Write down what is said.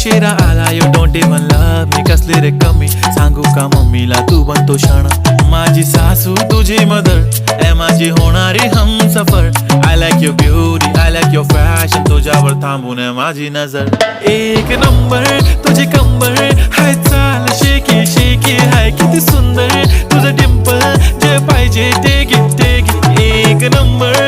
उशिरा आला you don't even love me कसली रे कमी सांगू का मम्मीला तू बनतो शाणा माझी सासू तुझी मदर ए माझी होणारी Humsafar I like your beauty I like your fashion तुझ्यावर थांबून आहे माझी नजर एक नंबर तुझी कंबर हाय चाल शेकी शेकी हाय किती सुंदर तुझं डिंपल जे पाहिजे ते घे एक नंबर